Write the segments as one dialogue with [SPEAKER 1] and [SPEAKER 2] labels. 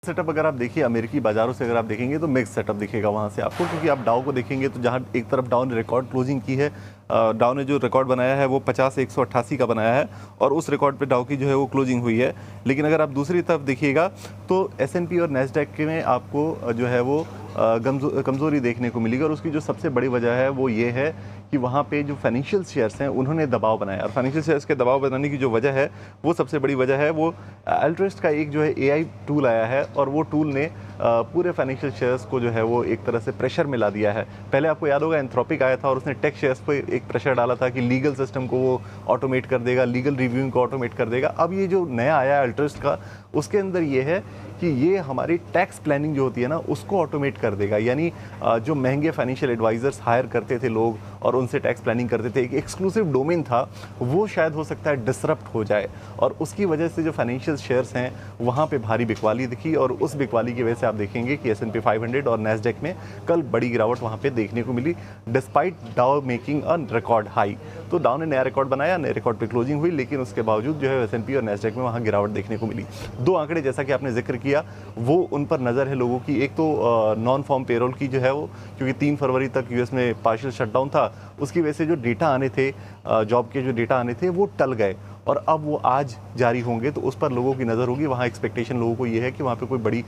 [SPEAKER 1] Setup अगर आप देखिए अमेरिकी बाजारों से अगर आप देखेंगे तो मिक्स सेटअप दिखेगा वहाँ से आपको, क्योंकि आप डाउ को देखेंगे तो जहाँ एक तरफ डाउ ने रिकॉर्ड क्लोजिंग की है, डाउ ने जो रिकॉर्ड बनाया है वो 50,188 का बनाया है और उस रिकॉर्ड पे डाउ की जो है वो क्लोजिंग हुई है। लेकिन अगर आप दूसरी तरफ देखिएगा तो S&P और नैस्डैक में आपको जो है वो कमज़ोरी देखने को मिलेगी और उसकी जो सबसे बड़ी वजह है वो ये है कि वहाँ पे जो फाइनेंशियल शेयर्स हैं उन्होंने दबाव बनाया और फाइनेंशियल शेयर्स के दबाव बनाने की जो वजह है वो सबसे बड़ी वजह है वो अल्ट्रस्ट का एक जो है AI टूल आया है और वो टूल ने पूरे फाइनेंशियल शेयर्स को जो है वो एक तरह से प्रेशर में ला दिया है। पहले आपको याद होगा एंथ्रोपिक आया था और उसने टेक शेयर्स पे एक प्रेशर डाला था कि लीगल सिस्टम को वो ऑटोमेट कर देगा, लीगल रिव्यूइंग को ऑटोमेट कर देगा। अब ये जो नया आया है अल्ट्रस्ट का, उसके अंदर ये है कि ये हमारी टैक्स प्लानिंग जो होती है ना उसको ऑटोमेट कर देगा। यानी जो महंगे फाइनेंशियल एडवाइजर्स हायर करते थे लोग और उनसे टैक्स प्लानिंग करते थे, एक एक्सक्लूसिव डोमेन था, वो शायद हो सकता है डिसरप्ट हो जाए और उसकी वजह से जो फाइनेंशियल शेयर्स हैं वहाँ पे भारी बिकवाली दिखी और उस बिकवाली की वजह से आप देखेंगे कि S&P 500 और नैस्डैक में कल बड़ी गिरावट वहाँ पे देखने को मिली डिस्पाइट डाउ मेकिंग अ रिकॉर्ड हाई। तो डाउ ने नया रिकॉर्ड बनाया, नए रिकॉर्ड पे क्लोजिंग हुई, लेकिन उसके बावजूद जो है S&P और नैस्डैक में वहाँ गिरावट देखने को मिली। दो आंकड़े जैसा कि आपने जिक्र किया वो उन पर नज़र है लोगों की। एक तो नॉन फॉर्म पेरोल की जो है वो, क्योंकि 3 फरवरी तक यूएस में पार्शियल शटडाउन था, उसकी वजह से जो डेटा आने थे, जॉब के जो डेटा आने थे वो टल गए और अब वो आज जारी होंगे तो उस पर लोगों की नज़र होगी। वहाँ एक्सपेक्टेशन लोगों को ये है कि वहाँ पे कोई बड़ी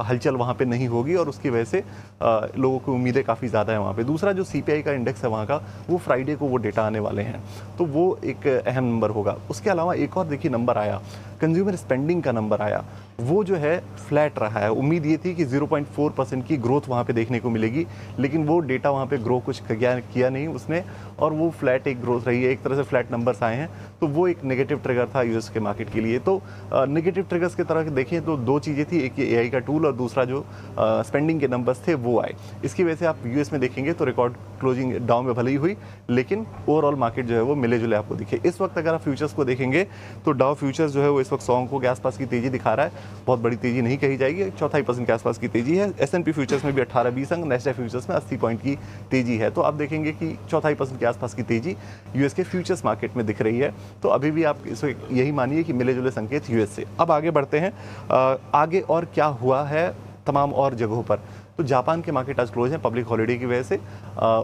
[SPEAKER 1] हलचल वहाँ पे नहीं होगी और उसकी वजह से लोगों की उम्मीदें काफ़ी ज़्यादा है वहाँ पे। दूसरा जो CPI का इंडेक्स है वहाँ का, वो फ्राइडे को वो डेटा आने वाले हैं तो वो एक अहम नंबर होगा। उसके अलावा एक और देखिए नंबर आया, कंज्यूमर स्पेंडिंग का नंबर आया, वो जो है फ्लैट रहा है। उम्मीद ये थी कि 0.4% की ग्रोथ वहाँ पे देखने को मिलेगी, लेकिन वो डेटा वहाँ पे ग्रो कुछ किया नहीं उसने और वो फ्लैट एक ग्रोथ रही है, एक तरह से फ्लैट नंबर्स आए हैं। तो वो एक नेगेटिव ट्रिगर था यूएस के मार्केट के लिए। तो नेगेटिव ट्रिगर्स की तरह देखें तो दो चीज़ें थी, एक ये AI का टूल और दूसरा जो स्पेंडिंग के नंबर्स थे वो आए। इसकी वजह से आप यूएस में देखेंगे तो रिकॉर्ड क्लोजिंग डाउन में भले ही हुई, लेकिन ओवरऑल मार्केट जो है वो मिले जुले आपको दिखे। इस वक्त अगर आप फ्यूचर्स को देखेंगे तो डाउ फ्यूचर्स जो है वो इस वक्त 100 अंकों के आसपास की तेजी दिखा रहा है। बहुत बड़ी तेजी नहीं कही जाएगी, 4.5% के आसपास की तेजी है। S&P फ्यूचर्स में भी 18-20 अंक, नैस्डैक फ्यूचर्स में 80 पॉइंट की तेजी है। तो आप देखेंगे कि 4.5% के आसपास की तेजी यूएस के फ्यूचर्स मार्केट में दिख रही है। तो अभी भी आप इसे यही मानिए कि मिले जुले संकेत यूएस से। अब आगे बढ़ते हैं, आगे और क्या हुआ है तमाम और जगहों पर। तो जापान के मार्केट आज क्लोज हैं पब्लिक हॉलीडे की वजह से।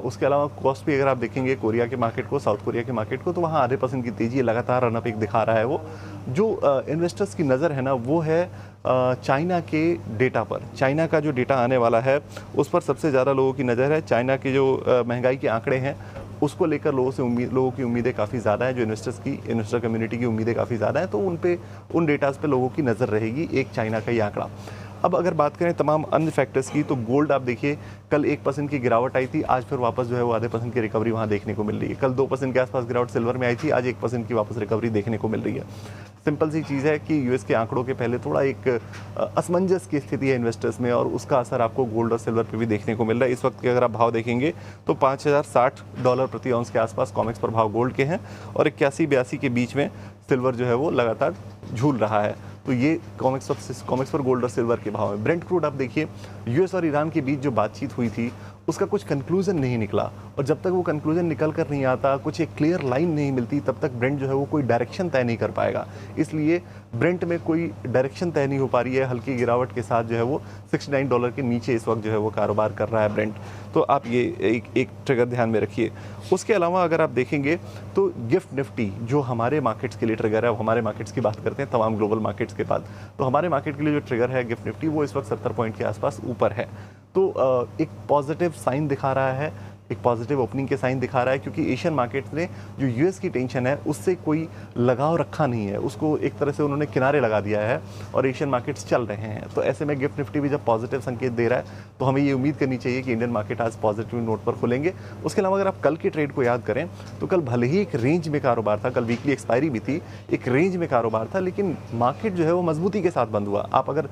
[SPEAKER 1] उसके अलावा कॉस्ट भी अगर आप देखेंगे कोरिया के मार्केट को, साउथ कोरिया के मार्केट को, तो वहाँ 0.5% की तेजी लगातार रनअप एक दिखा रहा है। वो जो इन्वेस्टर्स की नज़र है ना वो है चाइना के डेटा पर। चाइना का जो डेटा आने वाला है उस पर सबसे ज़्यादा लोगों की नज़र है। चाइना के जो महंगाई के आंकड़े हैं उसको लेकर लोगों की उम्मीदें काफ़ी ज़्यादा है, जो इन्वेस्टर कम्युनिटी की उम्मीदें काफ़ी ज़्यादा हैं। तो उन डेटास पे लोगों की नज़र रहेगी, एक चाइना का ही आंकड़ा। अब अगर बात करें तमाम अन्य फैक्टर्स की तो गोल्ड आप देखिए कल 1% की गिरावट आई थी, आज फिर वापस जो है वो 0.5% की रिकवरी वहाँ देखने को मिल रही है। कल 2% के आसपास गिरावट सिल्वर में आई थी, आज 1% की वापस रिकवरी देखने को मिल रही है। सिंपल सी चीज़ है कि यूएस के आंकड़ों के पहले थोड़ा एक असमंजस की स्थिति है इन्वेस्टर्स में और उसका असर आपको गोल्ड और सिल्वर पे भी देखने को मिल रहा है। इस वक्त के अगर आप भाव देखेंगे तो $5,060 प्रति आउंस के आसपास कॉमेक्स पर भाव गोल्ड के हैं और 81-82 के बीच में सिल्वर जो है वो लगातार झूल रहा है। तो ये कॉमेक्स पर गोल्ड और सिल्वर के भाव है। ब्रेंट क्रूड आप देखिए, यूएस और ईरान के बीच जो बातचीत हुई थी उसका कुछ कंक्लूजन नहीं निकला और जब तक वो कंक्लूजन निकल कर नहीं आता, कुछ एक क्लियर लाइन नहीं मिलती, तब तक ब्रेंट जो है वो कोई डायरेक्शन तय नहीं कर पाएगा। इसलिए ब्रेंट में कोई डायरेक्शन तय नहीं हो पा रही है। हल्की गिरावट के साथ जो है वो $69 के नीचे इस वक्त जो है वो कारोबार कर रहा है ब्रेंट। तो आप ये एक ट्रिगर ध्यान में रखिए। उसके अलावा अगर आप देखेंगे तो गिफ्ट निफ्टी जो हमारे मार्केट्स के लिए ट्रिगर है, हमारे मार्केट्स की बात करते हैं तमाम ग्लोबल मार्केट्स के बाद, तो हमारे मार्केट के लिए जो ट्रिगर है गिफ्ट निफ्टी वो इस वक्त 70 पॉइंट के आसपास ऊपर है। तो एक पॉजिटिव साइन दिखा रहा है, एक पॉजिटिव ओपनिंग के साइन दिखा रहा है, क्योंकि एशियन मार्केट्स ने जो यूएस की टेंशन है उससे कोई लगाव रखा नहीं है, उसको एक तरह से उन्होंने किनारे लगा दिया है और एशियन मार्केट्स चल रहे हैं। तो ऐसे में गिफ्ट निफ्टी भी जब पॉजिटिव संकेत दे रहा है तो हमें ये उम्मीद करनी चाहिए कि इंडियन मार्केट आज पॉजिटिव नोट पर खुलेंगे। उसके अलावा अगर आप कल के ट्रेड को याद करें तो कल भले ही एक रेंज में कारोबार था, कल वीकली एक्सपायरी भी थी, एक रेंज में कारोबार था, लेकिन मार्केट जो है वो मजबूती के साथ बंद हुआ। आप अगर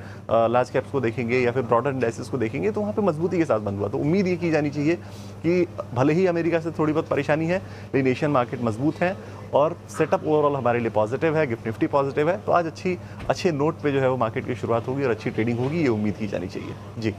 [SPEAKER 1] लार्ज कैप्स को देखेंगे या फिर ब्रॉडर इंडाइसेस को देखेंगे तो वहाँ पर मजबूती के साथ बंद हुआ। तो उम्मीद ये की जानी चाहिए कि भले ही अमेरिका से थोड़ी बहुत परेशानी है लेकिन एशियन मार्केट मजबूत है और सेटअप ओवरऑल हमारे लिए पॉजिटिव है, गिफ्ट निफ्टी पॉजिटिव है। तो आज अच्छे नोट पे जो है वो मार्केट की शुरुआत होगी और अच्छी ट्रेडिंग होगी, ये उम्मीद की जानी चाहिए। जी।